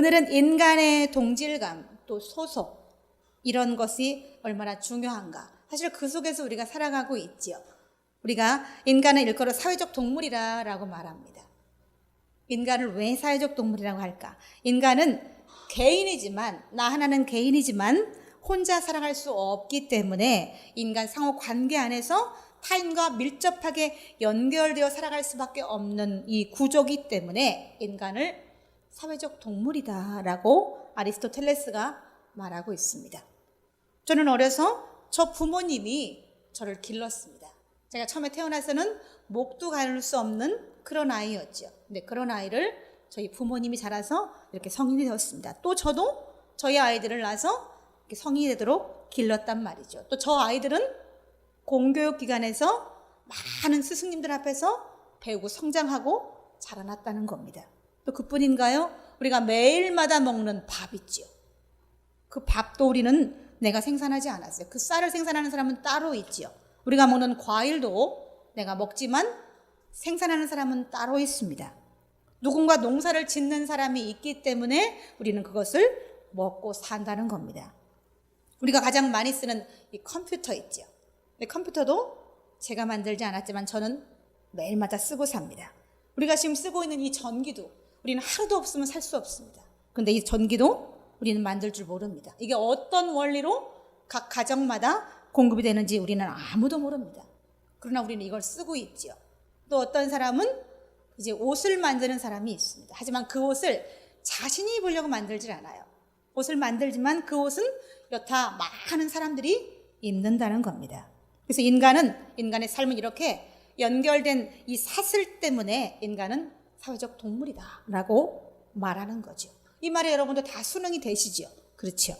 오늘은 인간의 동질감, 또 소속, 이런 것이 얼마나 중요한가. 사실 그 속에서 우리가 살아가고 있지요. 우리가 인간은 일컬어 사회적 동물이라고 말합니다. 인간을 왜 사회적 동물이라고 할까? 인간은 개인이지만, 나 하나는 개인이지만 혼자 살아갈 수 없기 때문에 인간 상호 관계 안에서 타인과 밀접하게 연결되어 살아갈 수밖에 없는 이 구조이기 때문에 인간을 사회적 동물이다라고 아리스토텔레스가 말하고 있습니다. 저는 어려서 저 부모님이 저를 길렀습니다. 제가 처음에 태어나서는 목도 가릴 수 없는 그런 아이였죠. 근데 그런 아이를 저희 부모님이 자라서 이렇게 성인이 되었습니다. 또 저도 저희 아이들을 낳아서 이렇게 성인이 되도록 길렀단 말이죠. 또 저 아이들은 공교육기관에서 많은 스승님들 앞에서 배우고 성장하고 자라났다는 겁니다. 또 그뿐인가요? 우리가 매일마다 먹는 밥 있죠. 그 밥도 우리는 내가 생산하지 않았어요. 그 쌀을 생산하는 사람은 따로 있지요. 우리가 먹는 과일도 내가 먹지만 생산하는 사람은 따로 있습니다. 누군가 농사를 짓는 사람이 있기 때문에 우리는 그것을 먹고 산다는 겁니다. 우리가 가장 많이 쓰는 이 컴퓨터 있죠. 근데 컴퓨터도 제가 만들지 않았지만 저는 매일마다 쓰고 삽니다. 우리가 지금 쓰고 있는 이 전기도 우리는 하루도 없으면 살 수 없습니다. 그런데 이 전기도 우리는 만들 줄 모릅니다. 이게 어떤 원리로 각 가정마다 공급이 되는지 우리는 아무도 모릅니다. 그러나 우리는 이걸 쓰고 있지요. 또 어떤 사람은 이제 옷을 만드는 사람이 있습니다. 하지만 그 옷을 자신이 입으려고 만들질 않아요. 옷을 만들지만 그 옷은 여타 많은 사람들이 입는다는 겁니다. 그래서 인간의 삶은 이렇게 연결된 이 사슬 때문에 인간은 사회적 동물이다라고 말하는 거죠. 이 말에 여러분도 다 순응이 되시죠? 그렇죠.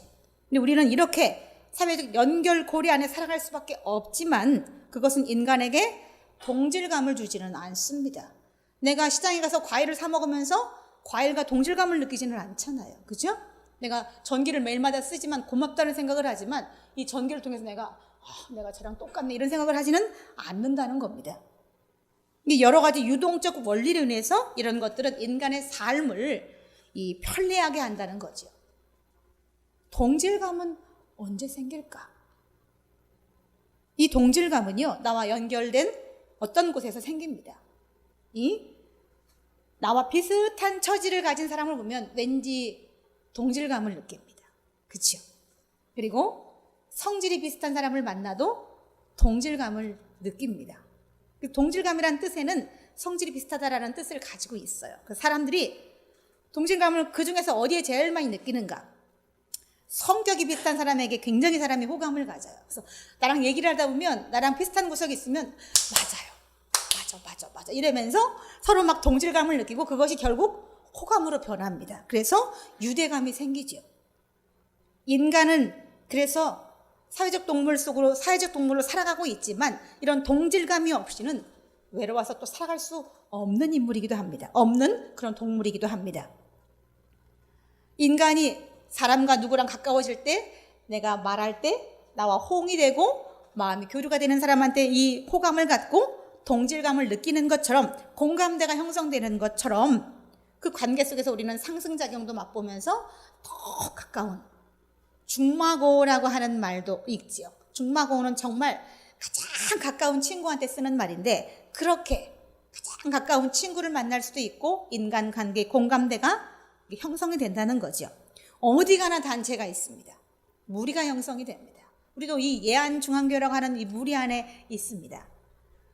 근데 우리는 이렇게 사회적 연결고리 안에 살아갈 수밖에 없지만 그것은 인간에게 동질감을 주지는 않습니다. 내가 시장에 가서 과일을 사 먹으면서 과일과 동질감을 느끼지는 않잖아요. 그죠? 내가 전기를 매일마다 쓰지만 고맙다는 생각을 하지만 이 전기를 통해서 내가 쟤랑 똑같네 이런 생각을 하지는 않는다는 겁니다. 여러 가지 유동적 원리를 인해서 이런 것들은 인간의 삶을 편리하게 한다는 거죠. 동질감은 언제 생길까? 이 동질감은요, 나와 연결된 어떤 곳에서 생깁니다. 나와 비슷한 처지를 가진 사람을 보면 왠지 동질감을 느낍니다. 그렇죠? 그리고 성질이 비슷한 사람을 만나도 동질감을 느낍니다. 동질감이라는 뜻에는 성질이 비슷하다라는 뜻을 가지고 있어요. 그 사람들이 동질감을 그 중에서 어디에 제일 많이 느끼는가? 성격이 비슷한 사람에게 굉장히 사람이 호감을 가져요. 그래서 나랑 얘기를 하다 보면 나랑 비슷한 구석이 있으면 맞아 이러면서 서로 막 동질감을 느끼고 그것이 결국 호감으로 변합니다. 그래서 유대감이 생기죠. 인간은 그래서 사회적 동물로 살아가고 있지만 이런 동질감이 없이는 외로워서 또 살아갈 수 없는 인물이기도 합니다. 없는 그런 동물이기도 합니다. 인간이 사람과 누구랑 가까워질 때 내가 말할 때 나와 호응이 되고 마음이 교류가 되는 사람한테 이 호감을 갖고 동질감을 느끼는 것처럼 공감대가 형성되는 것처럼 그 관계 속에서 우리는 상승작용도 맛보면서 더 가까운 중마고라고 하는 말도 있지요. 중마고는 정말 가장 가까운 친구한테 쓰는 말인데 그렇게 가장 가까운 친구를 만날 수도 있고 인간관계 공감대가 형성이 된다는 거죠. 어디 가나 단체가 있습니다. 무리가 형성이 됩니다. 우리도 이 예안중앙교라고 하는 이 무리 안에 있습니다.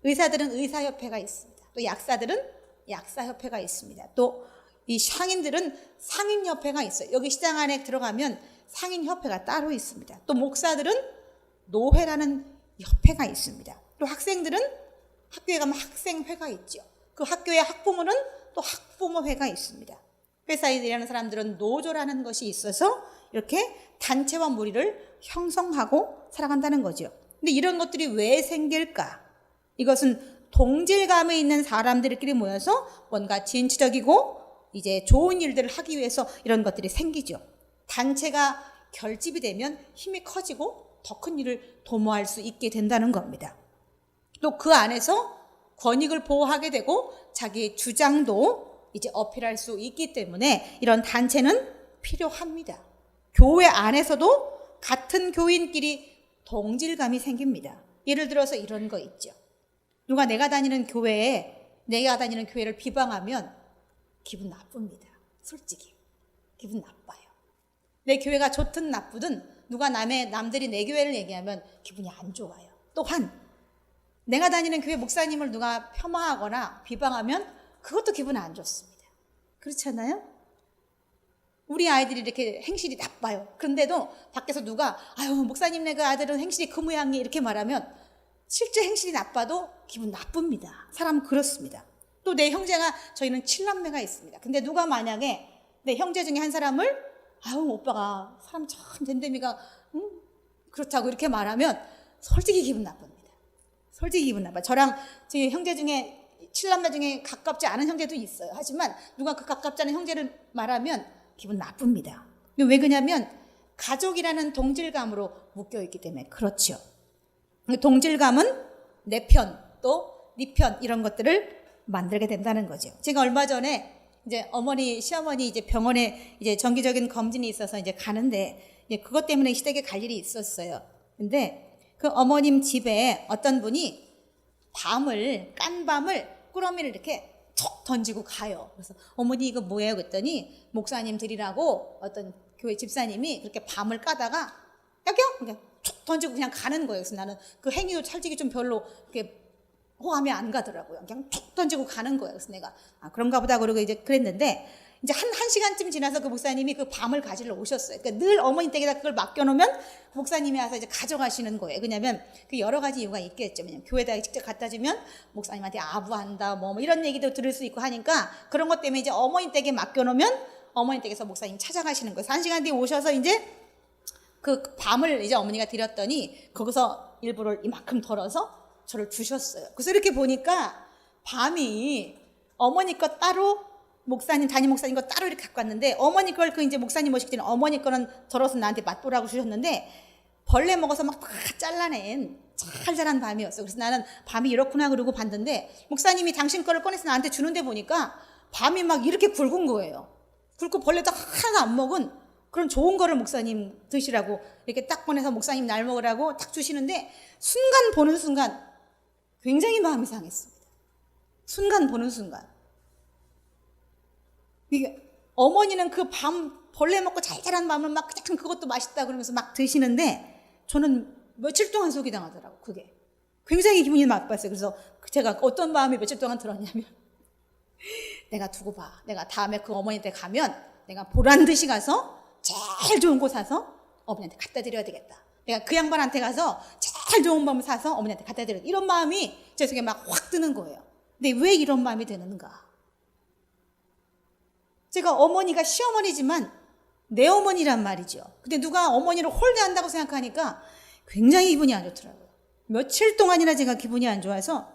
의사들은 의사협회가 있습니다. 또 약사들은 약사협회가 있습니다. 또 이 상인들은 상인협회가 있어요. 여기 시장 안에 들어가면 상인협회가 따로 있습니다. 또 목사들은 노회라는 협회가 있습니다. 또 학생들은 학교에 가면 학생회가 있죠. 그 학교의 학부모는 또 학부모회가 있습니다. 회사에 일하는 사람들은 노조라는 것이 있어서 이렇게 단체와 무리를 형성하고 살아간다는 거죠. 근데 이런 것들이 왜 생길까? 이것은 동질감에 있는 사람들끼리 모여서 뭔가 진취적이고 이제 좋은 일들을 하기 위해서 이런 것들이 생기죠. 단체가 결집이 되면 힘이 커지고 더 큰 일을 도모할 수 있게 된다는 겁니다. 또 그 안에서 권익을 보호하게 되고 자기의 주장도 이제 어필할 수 있기 때문에 이런 단체는 필요합니다. 교회 안에서도 같은 교인끼리 동질감이 생깁니다. 예를 들어서 이런 거 있죠. 누가 내가 다니는 교회를 비방하면 기분 나쁩니다. 솔직히 기분 나빠요. 내 교회가 좋든 나쁘든 누가 남들이 내 교회를 얘기하면 기분이 안 좋아요. 또한 내가 다니는 교회 목사님을 누가 폄하하거나 비방하면 그것도 기분 안 좋습니다. 그렇잖아요? 우리 아이들이 이렇게 행실이 나빠요. 그런데도 밖에서 누가 아유 목사님네 그 아들은 행실이 그 모양이 이렇게 말하면 실제 행실이 나빠도 기분 나쁩니다. 사람은 그렇습니다. 또 내 형제가 저희는 7남매가 있습니다. 근데 누가 만약에 내 형제 중에 한 사람을 아유 오빠가 사람 참 댄데미가 그렇다고 이렇게 말하면 솔직히 기분 나쁩니다. 솔직히 기분 나빠요. 저랑 저희 형제 중에 7남매 중에 가깝지 않은 형제도 있어요. 하지만 누가 그 가깝지 않은 형제를 말하면 기분 나쁩니다. 왜 그러냐면 가족이라는 동질감으로 묶여있기 때문에 그렇죠. 동질감은 내 편, 또 네 편 이런 것들을 만들게 된다는 거죠. 제가 얼마 전에 이제 시어머니 이제 병원에 이제 정기적인 검진이 있어서 이제 가는데 그것 때문에 시댁에 갈 일이 있었어요. 근데 그 어머님 집에 어떤 분이 깐 밤을 꾸러미를 이렇게 툭 던지고 가요. 그래서 어머니 이거 뭐예요? 그랬더니 목사님 드리라고 어떤 교회 집사님이 그렇게 밤을 까다가 여기요? 툭 던지고 그냥 가는 거예요. 그래서 나는 그 행위도 솔직히 좀 별로 이렇게 호감이 안 가더라고요. 그냥 툭 던지고 가는 거예요. 그래서 내가 그런가 보다 그러고 이제 그랬는데 이제 한 시간쯤 지나서 그 목사님이 그 밤을 가지러 오셨어요. 그러니까 늘 어머니 댁에다 그걸 맡겨놓으면 목사님이 와서 이제 가져가시는 거예요. 왜냐면 그 여러 가지 이유가 있겠죠. 왜냐면 교회에다 직접 갖다 주면 목사님한테 아부한다 뭐 이런 얘기도 들을 수 있고 하니까 그런 것 때문에 이제 어머니 댁에 맡겨놓으면 어머니 댁에서 목사님 찾아가시는 거예요. 1시간 뒤에 오셔서 이제 그 밤을 이제 어머니가 드렸더니 거기서 일부를 이만큼 덜어서 저를 주셨어요. 그래서 이렇게 보니까 밤이 어머니 것 따로 담임 목사님 거 따로 이렇게 갖고 왔는데 어머니 걸 그 이제 목사님 모시기 전에 어머니 거는 덜어서 나한테 맛보라고 주셨는데 벌레 먹어서 막 다 잘라낸 잘 자란 밤이었어요. 그래서 나는 밤이 이렇구나 그러고 봤는데 목사님이 당신 거를 꺼내서 나한테 주는데 보니까 밤이 막 이렇게 굵은 거예요. 굵고 벌레도 하나도 안 먹은 그런 좋은 거를 목사님 드시라고 이렇게 딱 꺼내서 목사님 날 먹으라고 딱 주시는데 순간 보는 순간 굉장히 마음이 상했습니다. 순간 보는 순간. 이게 어머니는 그 밤 벌레 먹고 잘 자란 밤을 막 그냥 그것도 맛있다 그러면서 막 드시는데 저는 며칠 동안 속이 당하더라고. 그게 굉장히 기분이 나빴어요. 그래서 제가 어떤 마음이 며칠 동안 들었냐면 내가 두고 봐. 내가 다음에 그 어머니 댁 가면 내가 보란 듯이 가서 제일 좋은 거 사서 어머니한테 갖다 드려야 되겠다. 내가 그 양반한테 가서 제일 좋은 밤을 사서 어머니한테 갖다 드려야 되겠다. 이런 마음이 제 속에 막 확 드는 거예요. 근데 왜 이런 마음이 드는가? 제가 어머니가 시어머니지만 내 어머니란 말이죠. 근데 누가 어머니를 홀대한다고 생각하니까 굉장히 기분이 안 좋더라고요. 며칠 동안이나 제가 기분이 안 좋아서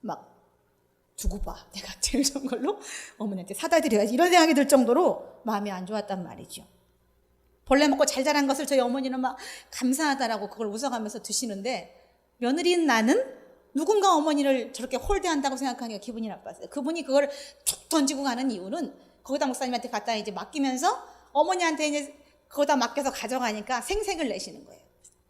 막 두고 봐. 내가 제일 좋은 걸로 어머니한테 사다 드려야지. 이런 생각이 들 정도로 마음이 안 좋았단 말이죠. 벌레 먹고 잘 자란 것을 저희 어머니는 막 감사하다라고 그걸 웃어가면서 드시는데 며느리인 나는 누군가 어머니를 저렇게 홀대한다고 생각하니까 기분이 나빴어요. 그분이 그걸 툭 던지고 가는 이유는 거기다 목사님한테 갖다 이제 맡기면서 어머니한테 이제 거기다 맡겨서 가져가니까 생색을 내시는 거예요.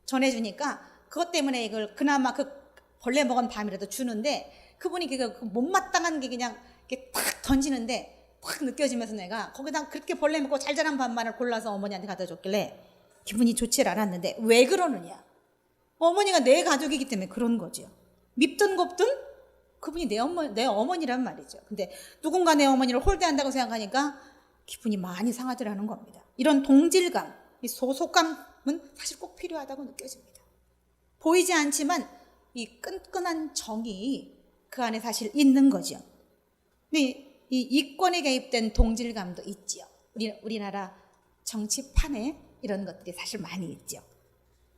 전해주니까 그것 때문에 이걸 그나마 그 벌레 먹은 밤이라도 주는데 그분이 그 못마땅한 게 그냥 이렇게 탁 던지는데 확 느껴지면서 내가 거기다 그렇게 벌레 먹고 잘 자란 밤만을 골라서 어머니한테 갖다 줬길래 기분이 좋지 않았는데 왜 그러느냐? 어머니가 내 가족이기 때문에 그런 거죠. 밉든 곱든 그분이 내 어머니란 말이죠. 근데 누군가 내 어머니를 홀대한다고 생각하니까 기분이 많이 상하더라는 겁니다. 이런 동질감, 이 소속감은 사실 꼭 필요하다고 느껴집니다. 보이지 않지만 이 끈끈한 정이 그 안에 사실 있는 거죠. 근데 이 이권에 개입된 동질감도 있지요. 우리나라 정치판에 이런 것들이 사실 많이 있죠.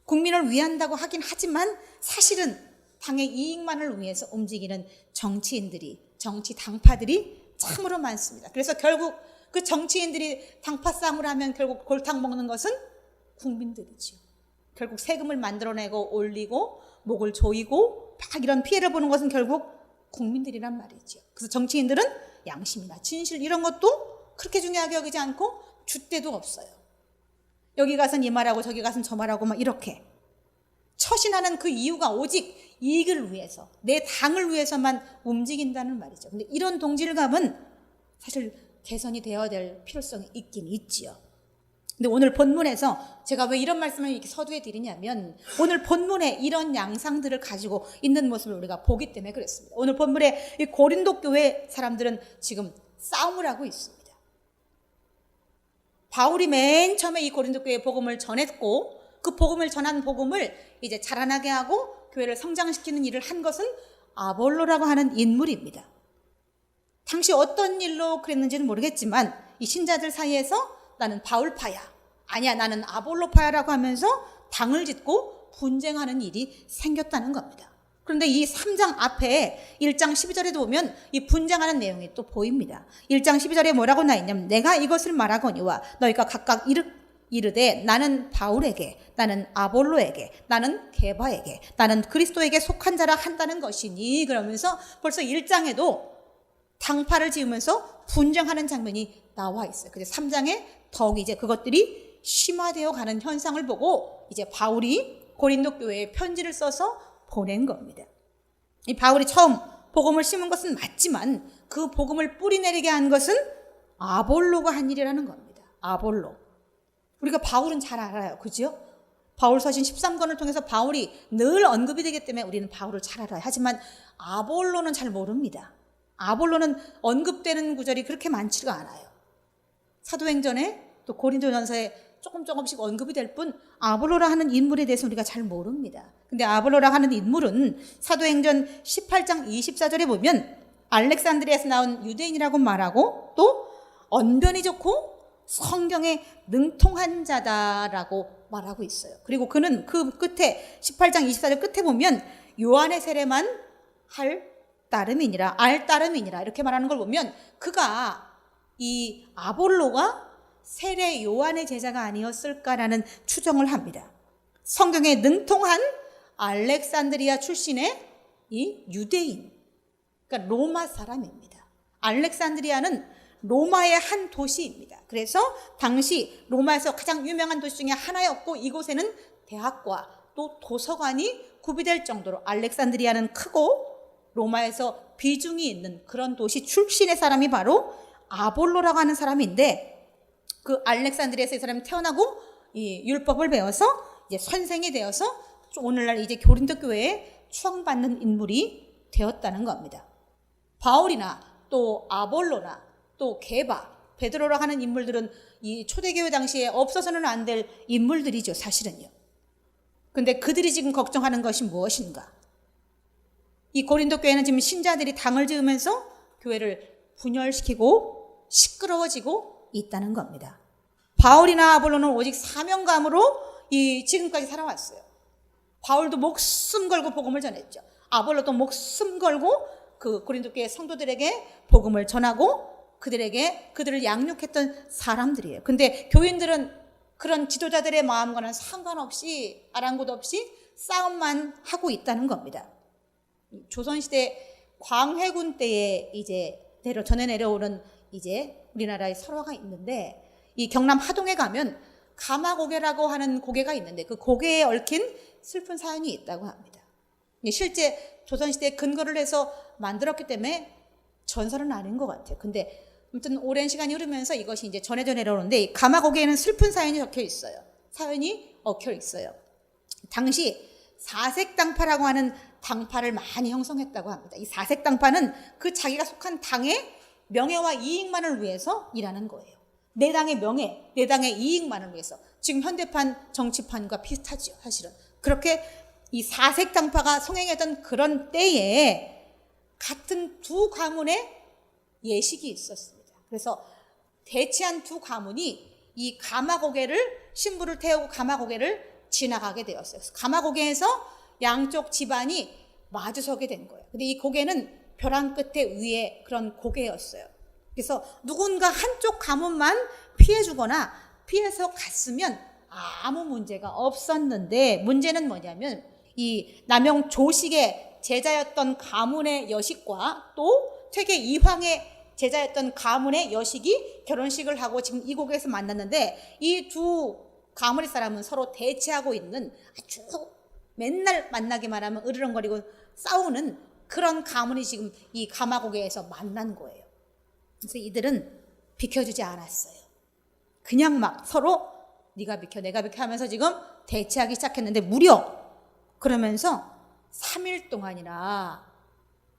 국민을 위한다고 하긴 하지만 사실은 당의 이익만을 위해서 움직이는 정치 당파들이 참으로 많습니다. 그래서 결국 그 정치인들이 당파 싸움을 하면 결국 골탕 먹는 것은 국민들이죠. 결국 세금을 만들어내고 올리고 목을 조이고 막 이런 피해를 보는 것은 결국 국민들이란 말이죠. 그래서 정치인들은 양심이나 진실 이런 것도 그렇게 중요하게 여기지 않고 줏대도 없어요. 여기 가선 이 말하고 저기 가선 저 말하고 막 이렇게 처신하는 그 이유가 오직 이익을 위해서, 내 당을 위해서만 움직인다는 말이죠. 근데 이런 동질감은 사실 개선이 되어야 될 필요성이 있긴 있지요. 근데 오늘 본문에서 제가 왜 이런 말씀을 이렇게 서두에 드리냐면, 오늘 본문에 이런 양상들을 가지고 있는 모습을 우리가 보기 때문에 그랬습니다. 오늘 본문에 이 고린도 교회 사람들은 지금 싸움을 하고 있습니다. 바울이 맨 처음에 이 고린도 교회에 복음을 전했고, 그 복음을 전한 복음을 이제 자라나게 하고 교회를 성장시키는 일을 한 것은 아볼로라고 하는 인물입니다. 당시 어떤 일로 그랬는지는 모르겠지만 이 신자들 사이에서 나는 바울파야, 아니야 나는 아볼로파야라고 하면서 당을 짓고 분쟁하는 일이 생겼다는 겁니다. 그런데 이 3장 앞에 1장 12절에도 보면 이 분쟁하는 내용이 또 보입니다. 1장 12절에 뭐라고 나있냐면, 내가 이것을 말하거니와 너희가 각각 이르되 나는 바울에게, 나는 아볼로에게, 나는 게바에게, 나는 그리스도에게 속한 자라 한다는 것이니, 그러면서 벌써 1장에도 당파를 지으면서 분쟁하는 장면이 나와 있어요. 근데 3장에 더욱 이제 그것들이 심화되어 가는 현상을 보고 이제 바울이 고린도 교회에 편지를 써서 보낸 겁니다. 이 바울이 처음 복음을 심은 것은 맞지만 그 복음을 뿌리내리게 한 것은 아볼로가 한 일이라는 겁니다. 아볼로. 우리가 바울은 잘 알아요. 그죠? 바울서신 13권을 통해서 바울이 늘 언급이 되기 때문에 우리는 바울을 잘 알아요. 하지만 아볼로는 잘 모릅니다. 아볼로는 언급되는 구절이 그렇게 많지가 않아요. 사도행전에 또 고린도전서에 조금씩 언급이 될 뿐 아볼로라 하는 인물에 대해서 우리가 잘 모릅니다. 근데 아볼로라 하는 인물은 사도행전 18장 24절에 보면 알렉산드리아에서 나온 유대인이라고 말하고, 또 언변이 좋고 성경에 능통한 자다라고 말하고 있어요. 그리고 그는 그 끝에 18장 24절 끝에 보면 요한의 세례만 할 따름이니라, 알 따름이니라 이렇게 말하는 걸 보면 그가, 이 아볼로가 세례 요한의 제자가 아니었을까라는 추정을 합니다. 성경에 능통한 알렉산드리아 출신의 이 유대인, 그러니까 로마 사람입니다. 알렉산드리아는 로마의 한 도시입니다. 그래서 당시 로마에서 가장 유명한 도시 중에 하나였고, 이곳에는 대학과 또 도서관이 구비될 정도로 알렉산드리아는 크고 로마에서 비중이 있는 그런 도시 출신의 사람이 바로 아볼로라고 하는 사람인데, 그 알렉산드리아에서 이 사람이 태어나고 이 율법을 배워서 이제 선생이 되어서 오늘날 이제 고린도 교회에 추앙받는 인물이 되었다는 겁니다. 바울이나 또 아볼로나 또 게바, 베드로라 하는 인물들은 이 초대교회 당시에 없어서는 안 될 인물들이죠, 사실은요. 근데 그들이 지금 걱정하는 것이 무엇인가? 이 고린도 교회는 지금 신자들이 당을 지으면서 교회를 분열시키고 시끄러워지고 있다는 겁니다. 바울이나 아볼로는 오직 사명감으로 지금까지 살아왔어요. 바울도 목숨 걸고 복음을 전했죠. 아볼로도 목숨 걸고 그 고린도 교회 성도들에게 복음을 전하고 그들을 양육했던 사람들이에요. 근데 교인들은 그런 지도자들의 마음과는 상관없이 아랑곳 없이 싸움만 하고 있다는 겁니다. 조선시대 광해군 때에 이제 전해 내려오는 이제 우리나라에 설화가 있는데, 이 경남 하동에 가면 가마고개라고 하는 고개가 있는데 그 고개에 얽힌 슬픈 사연이 있다고 합니다. 실제 조선시대에 근거를 해서 만들었기 때문에 전설은 아닌 것 같아요. 근데 아무튼 오랜 시간이 흐르면서 이것이 이제 전해져 내려오는데, 이 가마고개에는 슬픈 사연이 적혀 있어요. 사연이 얽혀 있어요. 당시 사색당파라고 하는 당파를 많이 형성했다고 합니다. 이 사색당파는 그 자기가 속한 당의 명예와 이익만을 위해서 일하는 거예요. 내 당의 명예, 내 당의 이익만을 위해서. 지금 현대판 정치판과 비슷하죠, 사실은. 그렇게 이 사색당파가 성행했던 그런 때에 같은 두 가문의 예식이 있었습니다. 그래서 대치한 두 가문이 이 가마고개를, 신부를 태우고 가마고개를 지나가게 되었어요. 가마고개에서 양쪽 집안이 마주서게 된 거예요. 근데 이 고개는 벼랑 끝에 위에 그런 고개였어요. 그래서 누군가 한쪽 가문만 피해주거나 피해서 갔으면 아무 문제가 없었는데, 문제는 뭐냐면 이 남영 조식의 제자였던 가문의 여식과 또 퇴계 이황의 제자였던 가문의 여식이 결혼식을 하고 지금 이곳에서 만났는데, 이 두 가문의 사람은 서로 대치하고 있는, 아주 맨날 만나기만 하면 으르렁거리고 싸우는 그런 가문이 지금 이 가마고개에서 만난 거예요. 그래서 이들은 비켜주지 않았어요. 그냥 막 서로 네가 비켜 내가 비켜 하면서 지금 대치하기 시작했는데, 무려 그러면서 3일 동안이나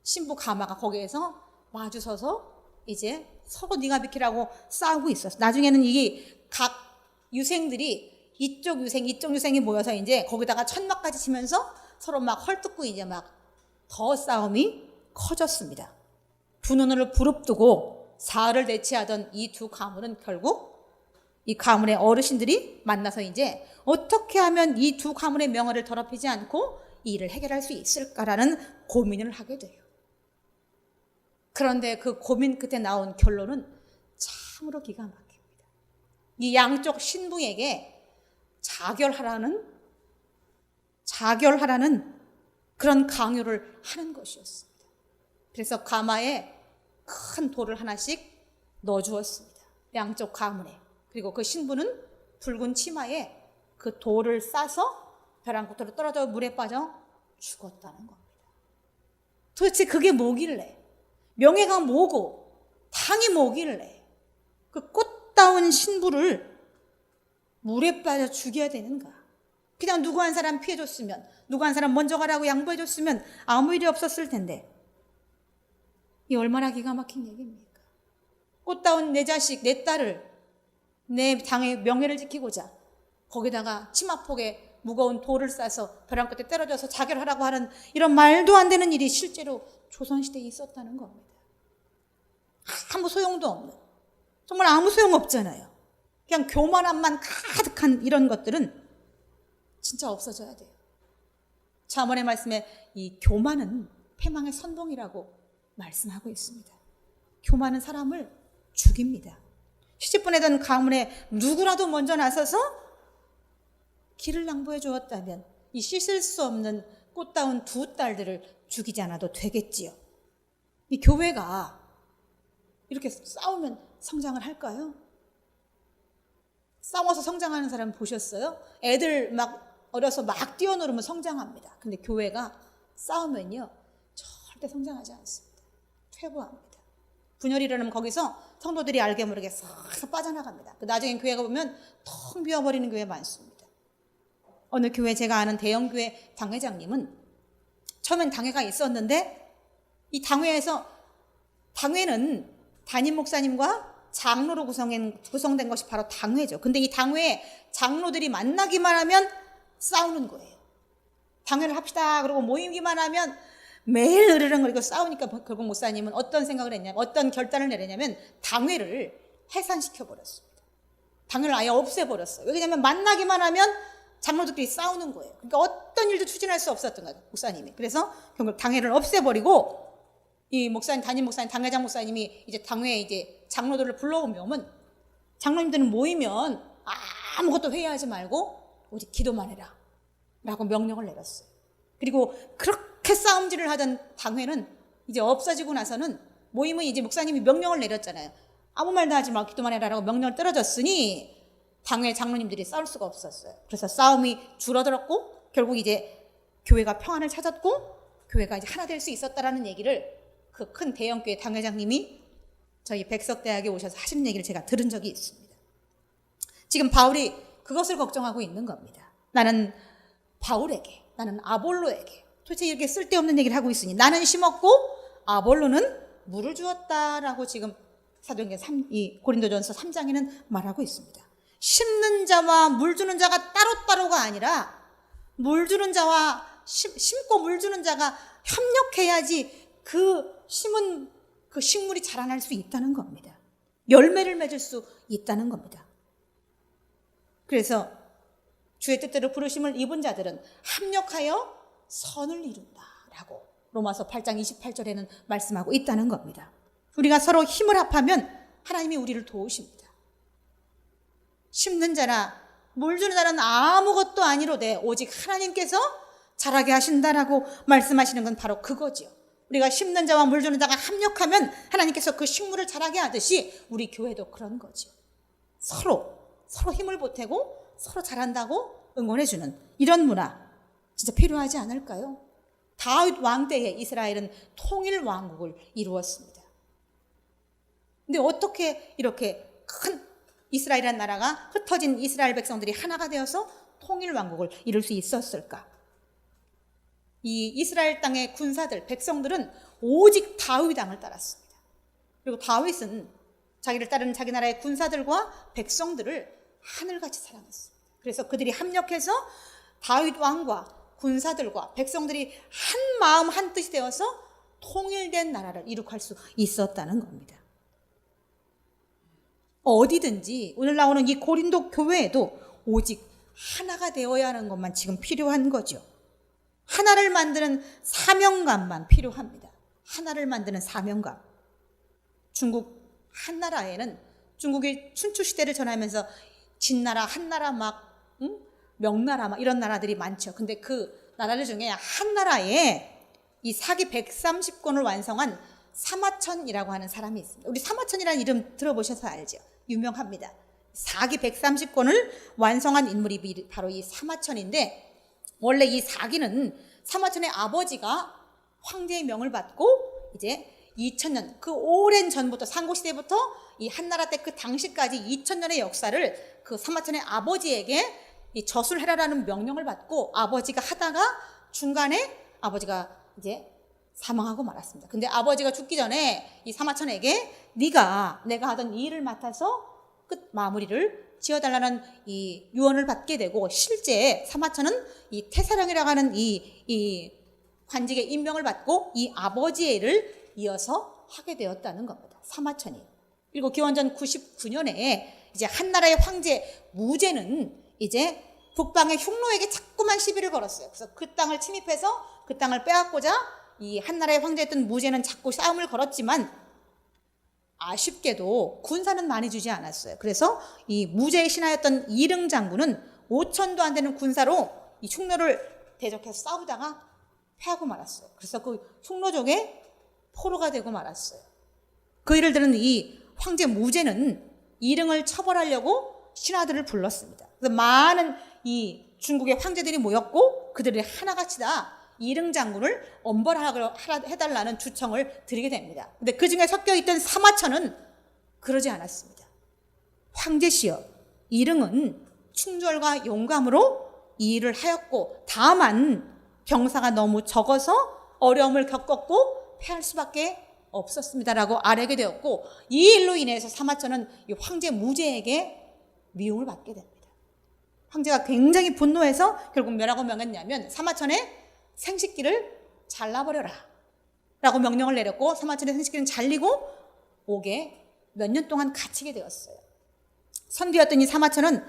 신부 가마가 거기에서 마주서서 이제 서로 네가 비키라고 싸우고 있었어. 나중에는 이게 각 유생들이 이쪽 유생이 모여서 이제 거기다가 천막까지 치면서 서로 막 헐뜯고 이제 막 더 싸움이 커졌습니다. 두 눈을 부릅뜨고 사흘을 대치하던 이 두 가문은 결국 이 가문의 어르신들이 만나서 이제 어떻게 하면 이 두 가문의 명예를 더럽히지 않고 이 일을 해결할 수 있을까라는 고민을 하게 돼요. 그런데 그 고민 끝에 나온 결론은 참으로 기가 막힙니다. 이 양쪽 신부에게 자결하라는 그런 강요를 하는 것이었습니다. 그래서 가마에 큰 돌을 하나씩 넣어주었습니다. 양쪽 가문에. 그리고 그 신부는 붉은 치마에 그 돌을 싸서 벼랑 끝으로 떨어져 물에 빠져 죽었다는 겁니다. 도대체 그게 뭐길래, 명예가 뭐고 당이 뭐길래 그 꽃다운 신부를 물에 빠져 죽여야 되는가? 그냥 누구 한 사람 피해줬으면, 누구 한 사람 먼저 가라고 양보해줬으면 아무 일이 없었을 텐데, 이 얼마나 기가 막힌 얘기입니까? 꽃다운 내 자식, 내 딸을, 내 당의 명예를 지키고자 거기다가 치마폭에 무거운 돌을 싸서 벼랑 끝에 떨어져서 자결하라고 하는 이런 말도 안 되는 일이 실제로 조선시대에 있었다는 겁니다. 아무 소용도 없는, 정말 아무 소용 없잖아요. 그냥 교만함만 가득한 이런 것들은 진짜 없어져야 돼요. 잠언의 말씀에 이 교만은 패망의 선봉이라고 말씀하고 있습니다. 교만은 사람을 죽입니다. 시집보내던 가문에 누구라도 먼저 나서서 길을 양보해 주었다면 이 씻을 수 없는 꽃다운 두 딸들을 죽이지 않아도 되겠지요. 이 교회가 이렇게 싸우면 성장을 할까요? 싸워서 성장하는 사람 보셨어요? 애들 막 어려서 막 뛰어놀으면 성장합니다. 근데 교회가 싸우면요 절대 성장하지 않습니다. 퇴보합니다. 분열이 일어나면 거기서 성도들이 알게 모르게 싹 빠져나갑니다. 나중에 교회가 보면 텅 비어버리는 교회 많습니다. 어느 교회, 제가 아는 대형교회 당회장님은 처음엔 당회가 있었는데, 이 당회는 담임 목사님과 장로로 구성된 것이 바로 당회죠. 근데 이 당회에 장로들이 만나기만 하면 싸우는 거예요. 당회를 합시다 그러고 모이기만 하면 매일 으르렁거리고 싸우니까 결국 목사님은 어떤 생각을 했냐면, 어떤 결단을 내렸냐면 당회를 해산시켜버렸습니다. 당회를 아예 없애버렸어요. 왜냐하면 만나기만 하면 장로들끼리 싸우는 거예요. 그러니까 어떤 일도 추진할 수 없었던 거예요, 목사님이. 그래서 결국 당회를 없애버리고 이 목사님, 담임 목사님, 당회장 목사님이 이제 당회에 이제 장로들을 불러오면, 장로님들은 모이면 아무것도 회의하지 말고 오직 기도만 해라 라고 명령을 내렸어요. 그리고 그렇게 싸움질을 하던 당회는 이제 없어지고 나서는, 모임은 이제 목사님이 명령을 내렸잖아요. 아무 말도 하지 말고 기도만 해라 라고 명령을 떨어졌으니 당회 장로님들이 싸울 수가 없었어요. 그래서 싸움이 줄어들었고 결국 이제 교회가 평안을 찾았고 교회가 이제 하나 될 수 있었다라는 얘기를 그 큰 대형교회 당회장님이 저희 백석대학에 오셔서 하시는 얘기를 제가 들은 적이 있습니다. 지금 바울이 그것을 걱정하고 있는 겁니다. 나는 바울에게, 나는 아볼로에게 도대체 이렇게 쓸데없는 얘기를 하고 있으니 나는 심었고 아볼로는 물을 주었다라고 지금 사도행전 이 고린도전서 3장에는 말하고 있습니다. 심는 자와 물 주는 자가 따로따로가 아니라 물 주는 자와 심고 물 주는 자가 협력해야지 그 심은 그 식물이 자라날 수 있다는 겁니다. 열매를 맺을 수 있다는 겁니다. 그래서 주의 뜻대로 부르심을 입은 자들은 합력하여 선을 이룬다라고 로마서 8장 28절에는 말씀하고 있다는 겁니다. 우리가 서로 힘을 합하면 하나님이 우리를 도우십니다. 심는 자나 물 주는 자는 아무것도 아니로되 오직 하나님께서 자라게 하신다라고 말씀하시는 건 바로 그거지요. 우리가 심는 자와 물 주는 자가 합력하면 하나님께서 그 식물을 자라게 하듯이 우리 교회도 그런 거죠. 서로 힘을 보태고 서로 잘한다고 응원해주는 이런 문화 진짜 필요하지 않을까요? 다윗 왕 때에 이스라엘은 통일 왕국을 이루었습니다. 근데 어떻게 이렇게 큰 이스라엘이라는 나라가 흩어진 이스라엘 백성들이 하나가 되어서 통일 왕국을 이룰 수 있었을까? 이 이스라엘 땅의 군사들, 백성들은 오직 다윗 왕을 따랐습니다. 그리고 다윗은 자기를 따르는 자기 나라의 군사들과 백성들을 하늘같이 사랑했습니다. 그래서 그들이 합력해서 다윗 왕과 군사들과 백성들이 한 마음 한 뜻이 되어서 통일된 나라를 이룩할 수 있었다는 겁니다. 어디든지 오늘 나오는 이 고린도 교회에도 오직 하나가 되어야 하는 것만 지금 필요한 거죠. 하나를 만드는 사명감만 필요합니다. 하나를 만드는 사명감. 중국 한나라에는 중국이 춘추 시대를 전하면서 진나라, 한나라 명나라 이런 나라들이 많죠. 근데 그 나라들 중에 한나라에 이 사기 130권을 완성한 사마천이라고 하는 사람이 있습니다. 우리 사마천이라는 이름 들어보셔서 알죠? 유명합니다. 사기 130권을 완성한 인물이 바로 이 사마천인데, 원래 이 사기는 사마천의 아버지가 황제의 명을 받고 이제 2000년, 그 오랜 전부터 상고시대부터 이 한나라 때 그 당시까지 2000년의 역사를 그 사마천의 아버지에게 이 젖을 해라라는 명령을 받고 아버지가 하다가 중간에 아버지가 이제 사망하고 말았습니다. 근데 아버지가 죽기 전에 이 사마천에게 내가 하던 이 일을 맡아서 끝 마무리를 지어달라는 이 유언을 받게 되고, 실제 사마천은 이 태사령이라고 하는 이 관직의 임명을 받고 이 아버지의 일을 이어서 하게 되었다는 겁니다. 사마천이. 그리고 기원전 99년에 이제 한나라의 황제 무제는 이제 북방의 흉노에게 자꾸만 시비를 걸었어요. 그래서 그 땅을 침입해서 그 땅을 빼앗고자 이 한나라의 황제였던 무제는 자꾸 싸움을 걸었지만 아쉽게도 군사는 많이 주지 않았어요. 그래서 이 무제의 신하였던 이릉 장군은 5천도 안 되는 군사로 이 흉노를 대적해서 싸우다가 패하고 말았어요. 그래서 그 흉노족의 포로가 되고 말았어요. 그 일을 들은 이 황제 무제는 이릉을 처벌하려고 신하들을 불렀습니다. 그래서 많은 이 중국의 황제들이 모였고 그들이 하나같이 다 이릉 장군을 엄벌해달라는 주청을 드리게 됩니다. 근데 그 중에 섞여있던 사마천은 그러지 않았습니다. 황제시여, 이릉은 충절과 용감으로 이 일을 하였고 다만 병사가 너무 적어서 어려움을 겪었고 패할 수밖에 없었습니다라고 아뢰게 되었고, 이 일로 인해서 사마천은 이 황제 무제에게 미움을 받게 됩니다. 황제가 굉장히 분노해서 결국 뭐라고 명했냐면 사마천의 생식기를 잘라버려라 라고 명령을 내렸고, 사마천의 생식기는 잘리고 옥에 몇 년 동안 갇히게 되었어요. 선비였던 이 사마천은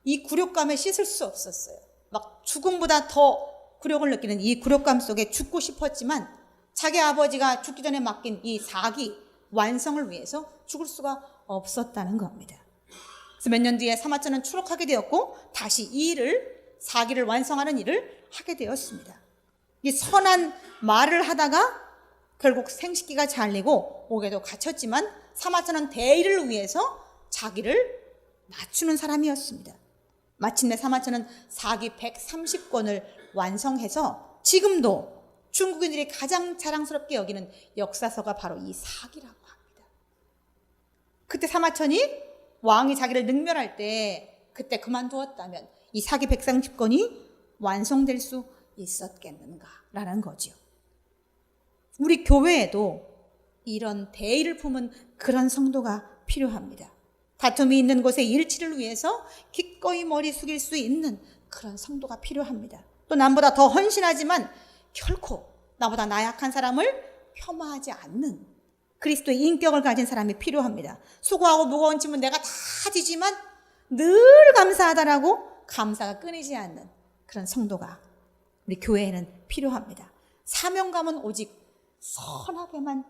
이 굴욕감에 씻을 수 없었어요. 막 죽음보다 더 굴욕을 느끼는 이 굴욕감 속에 죽고 싶었지만 자기 아버지가 죽기 전에 맡긴 이 사기 완성을 위해서 죽을 수가 없었다는 겁니다. 그래서 몇 년 뒤에 사마천은 추록하게 되었고 다시 이 일을, 사기를 완성하는 일을 하게 되었습니다. 이 선한 말을 하다가 결국 생식기가 잘리고 옥에도 갇혔지만 사마천은 대의를 위해서 자기를 낮추는 사람이었습니다. 마침내 사마천은 사기 130권을 완성해서 지금도 중국인들이 가장 자랑스럽게 여기는 역사서가 바로 이 사기라고 합니다. 그때 사마천이 왕이 자기를 능멸할 때 그때 그만두었다면 이 사기 130권이 완성될 수 있었겠는가라는 거죠. 우리 교회에도 이런 대의를 품은 그런 성도가 필요합니다. 다툼이 있는 곳에 일치를 위해서 기꺼이 머리 숙일 수 있는 그런 성도가 필요합니다. 또 남보다 더 헌신하지만 결코 나보다 나약한 사람을 폄하하지 않는 그리스도의 인격을 가진 사람이 필요합니다. 수고하고 무거운 짐은 내가 다 지지만 늘 감사하다라고 감사가 끊이지 않는 그런 성도가 우리 교회에는 필요합니다. 사명감은 오직 선하게만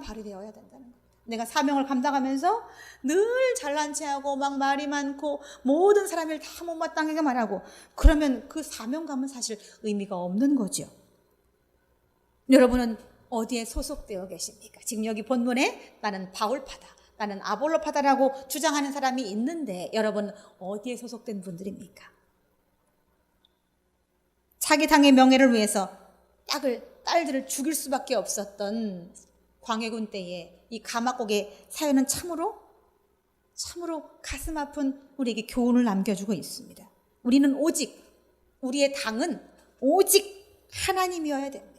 발휘되어야 된다는 겁니다. 내가 사명을 감당하면서 늘 잘난 체하고 막 말이 많고 모든 사람을 다 못마땅하게 말하고 그러면 그 사명감은 사실 의미가 없는 거죠. 여러분은 어디에 소속되어 계십니까? 지금 여기 본문에 나는 바울파다, 나는 아볼로파다라고 주장하는 사람이 있는데 여러분 어디에 소속된 분들입니까? 자기 당의 명예를 위해서 딸들을 죽일 수밖에 없었던 광해군 때에 이 가마곡의 사연은 참으로 가슴 아픈 우리에게 교훈을 남겨주고 있습니다. 우리는 우리의 당은 오직 하나님이어야 됩니다.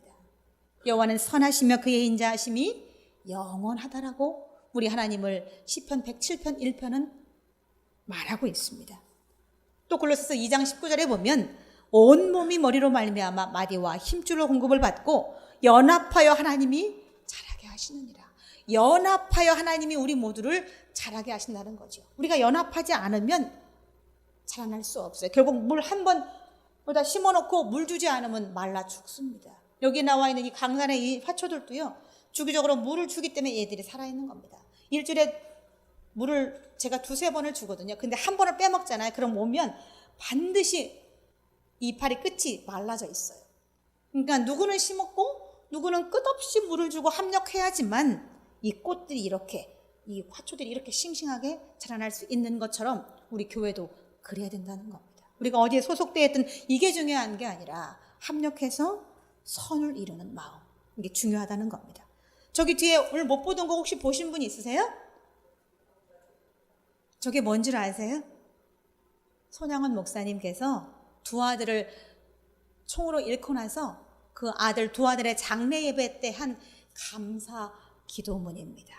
여호와는 선하시며 그의 인자하심이 영원하다라고 우리 하나님을 시편 107편 1편은 말하고 있습니다. 또 골로새서 2장 19절에 보면 온몸이 머리로 말미암아 마디와 힘줄로 공급을 받고 연합하여 하나님이 자라게 하시느니라. 연합하여 하나님이 우리 모두를 자라게 하신다는 거죠. 우리가 연합하지 않으면 자라날 수 없어요. 결국 물 한 번 보다 심어놓고 물 주지 않으면 말라 죽습니다. 여기 나와 있는 이 강산의 이 화초들도요, 주기적으로 물을 주기 때문에 얘들이 살아있는 겁니다. 일주일에 물을 제가 2-3번을 주거든요. 근데 한 번을 빼먹잖아요. 그럼 오면 반드시 이파리 끝이 말라져 있어요. 그러니까 누구는 심었고 누구는 끝없이 물을 주고 합력해야지만 이 꽃들이 이렇게, 이 화초들이 이렇게 싱싱하게 자라날 수 있는 것처럼 우리 교회도 그래야 된다는 겁니다. 우리가 어디에 소속되어 있든 이게 중요한 게 아니라 합력해서 선을 이루는 마음, 이게 중요하다는 겁니다. 저기 뒤에 오늘 못 보던 거 혹시 보신 분 있으세요? 저게 뭔 줄 아세요? 손양원 목사님께서 2아들을 총으로 잃고 나서 그 아들 2아들의 장례 예배 때 한 감사 기도문입니다.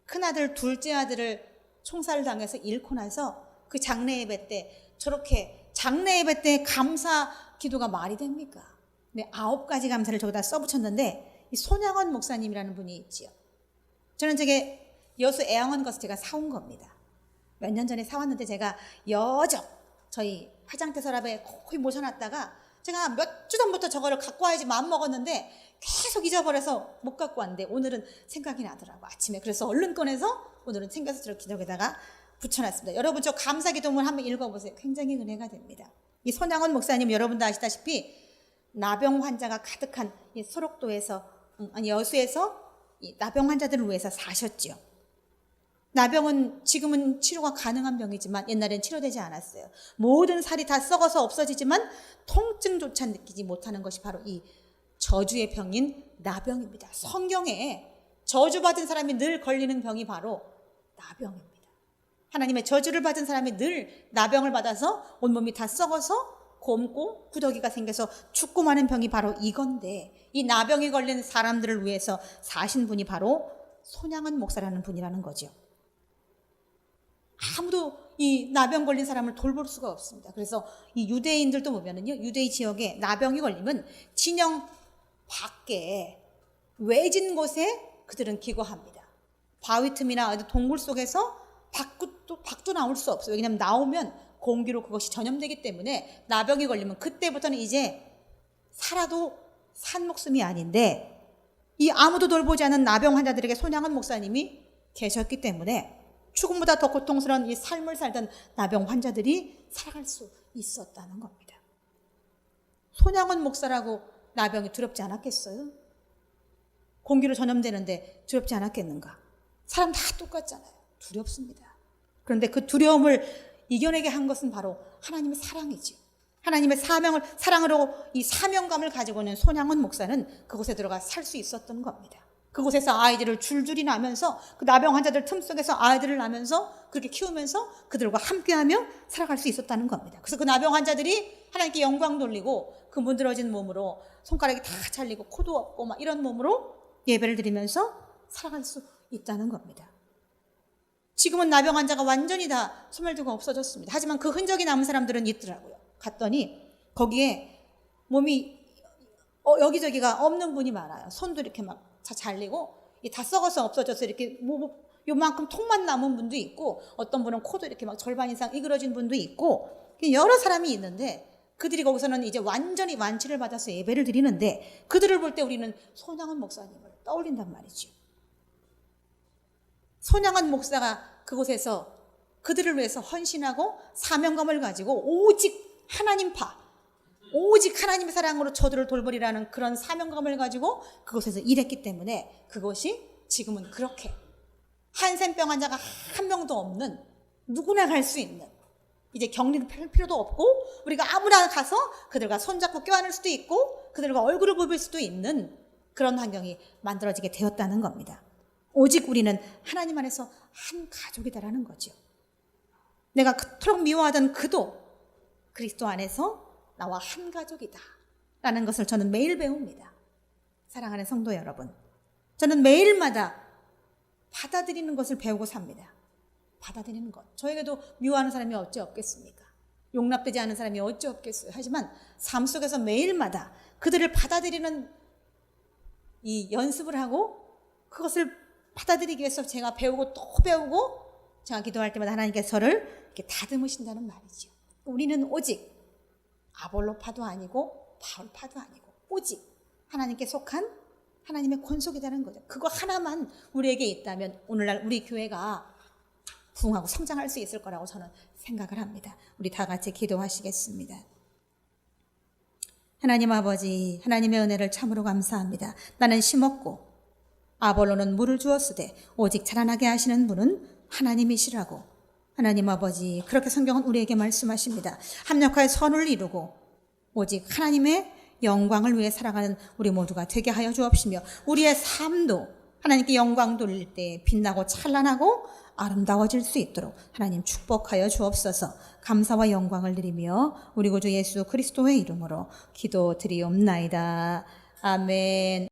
큰아들, 둘째 아들을 총살을 당해서 잃고 나서 그 장례 예배 때 저렇게 장례 예배 때 감사 기도가 말이 됩니까? 네, 9가지 감사를 저기다 써붙였는데 이 손양원 목사님이라는 분이 있지요. 저는 저게 여수 애양원 가서 제가 사온 겁니다. 몇 년 전에 사왔는데 제가 저희 화장대 서랍에 거의 모셔놨다가 제가 몇 주 전부터 저거를 갖고 와야지 마음먹었는데 계속 잊어버려서 못 갖고 왔는데 오늘은 생각이 나더라고, 아침에. 그래서 얼른 꺼내서 오늘은 챙겨서 저렇게 저기다가 붙여놨습니다. 여러분 저 감사기도문 한번 읽어보세요. 굉장히 은혜가 됩니다. 이 손양원 목사님 여러분도 아시다시피 나병 환자가 가득한 이 여수에서 이 나병 환자들을 위해서 사셨죠. 나병은 지금은 치료가 가능한 병이지만 옛날엔 치료되지 않았어요. 모든 살이 다 썩어서 없어지지만 통증조차 느끼지 못하는 것이 바로 이 저주의 병인 나병입니다. 성경에 저주받은 사람이 늘 걸리는 병이 바로 나병입니다. 하나님의 저주를 받은 사람이 늘 나병을 받아서 온몸이 다 썩어서 곪고 구더기가 생겨서 죽고 마는 병이 바로 이건데, 이 나병이 걸린 사람들을 위해서 사신 분이 바로 손양원 목사라는 분이라는 거죠. 아무도 이 나병 걸린 사람을 돌볼 수가 없습니다. 그래서 이 유대인들도 보면은요, 유대인 지역에 나병이 걸리면 진영 밖에 외진 곳에 그들은 기거합니다. 바위 틈이나 동굴 속에서 밖도 나올 수 없어요. 왜냐하면 나오면 공기로 그것이 전염되기 때문에 나병이 걸리면 그때부터는 이제 살아도 산 목숨이 아닌데, 이 아무도 돌보지 않은 나병 환자들에게 손양원 목사님이 계셨기 때문에 죽음보다 더 고통스러운 이 삶을 살던 나병 환자들이 살아갈 수 있었다는 겁니다. 손양원 목사라고 나병이 두렵지 않았겠어요? 공기로 전염되는데 두렵지 않았겠는가? 사람 다 똑같잖아요. 두렵습니다. 그런데 그 두려움을 이겨내게 한 것은 바로 하나님의 사랑이죠. 하나님의 사랑으로 이 사명감을 가지고는 손양원 목사는 그곳에 들어가 살 수 있었던 겁니다. 그곳에서 아이들을 줄줄이 낳으면서 그 나병 환자들 틈속에서 아이들을 낳으면서 그렇게 키우면서 그들과 함께하며 살아갈 수 있었다는 겁니다. 그래서 그 나병 환자들이 하나님께 영광 돌리고 그 문드러진 몸으로 손가락이 다 잘리고 코도 없고 막 이런 몸으로 예배를 드리면서 살아갈 수 있다는 겁니다. 지금은 나병 환자가 완전히 다 소멸되고 없어졌습니다. 하지만 그 흔적이 남은 사람들은 있더라고요. 갔더니 거기에 몸이 여기저기가 없는 분이 많아요. 손도 이렇게 막 다 잘리고 다 썩어서 없어져서 이렇게 요만큼 통만 남은 분도 있고, 어떤 분은 코도 이렇게 막 절반 이상 이그러진 분도 있고, 여러 사람이 있는데 그들이 거기서는 이제 완전히 완치를 받아서 예배를 드리는데, 그들을 볼 때 우리는 손양원 목사님을 떠올린단 말이죠. 손양원 목사가 그곳에서 그들을 위해서 헌신하고 사명감을 가지고 오직 하나님파, 오직 하나님의 사랑으로 저들을 돌보리라는 그런 사명감을 가지고 그곳에서 일했기 때문에 그것이 지금은 그렇게 한센병 환자가 한 명도 없는 누구나 갈 수 있는, 이제 격리를 펼 필요도 없고 우리가 아무나 가서 그들과 손잡고 껴안을 수도 있고 그들과 얼굴을 보일 수도 있는 그런 환경이 만들어지게 되었다는 겁니다. 오직 우리는 하나님 안에서 한 가족이다라는 거죠. 내가 그토록 미워하던 그도 그리스도 안에서 나와 한 가족이다 라는 것을 저는 매일 배웁니다. 사랑하는 성도 여러분, 저는 매일마다 받아들이는 것을 배우고 삽니다. 받아들이는 것. 저에게도 미워하는 사람이 어찌 없겠습니까? 용납되지 않은 사람이 어찌 없겠어요. 하지만 삶 속에서 매일마다 그들을 받아들이는 이 연습을 하고 그것을 받아들이기 위해서 제가 배우고 또 배우고 제가 기도할 때마다 하나님께서 저를 이렇게 다듬으신다는 말이죠. 우리는 오직 아볼로파도 아니고 바울파도 아니고 오직 하나님께 속한 하나님의 권속이라는 거죠. 그거 하나만 우리에게 있다면 오늘날 우리 교회가 부흥하고 성장할 수 있을 거라고 저는 생각을 합니다. 우리 다 같이 기도하시겠습니다. 하나님 아버지, 하나님의 은혜를 참으로 감사합니다. 나는 심었고 아볼로는 물을 주었으되 오직 자라나게 하시는 분은 하나님이시라고. 하나님 아버지, 그렇게 성경은 우리에게 말씀하십니다. 합력하여 선을 이루고 오직 하나님의 영광을 위해 살아가는 우리 모두가 되게 하여 주옵시며 우리의 삶도 하나님께 영광 돌릴 때 빛나고 찬란하고 아름다워질 수 있도록 하나님 축복하여 주옵소서. 감사와 영광을 드리며 우리 구주 예수 그리스도의 이름으로 기도드리옵나이다. 아멘.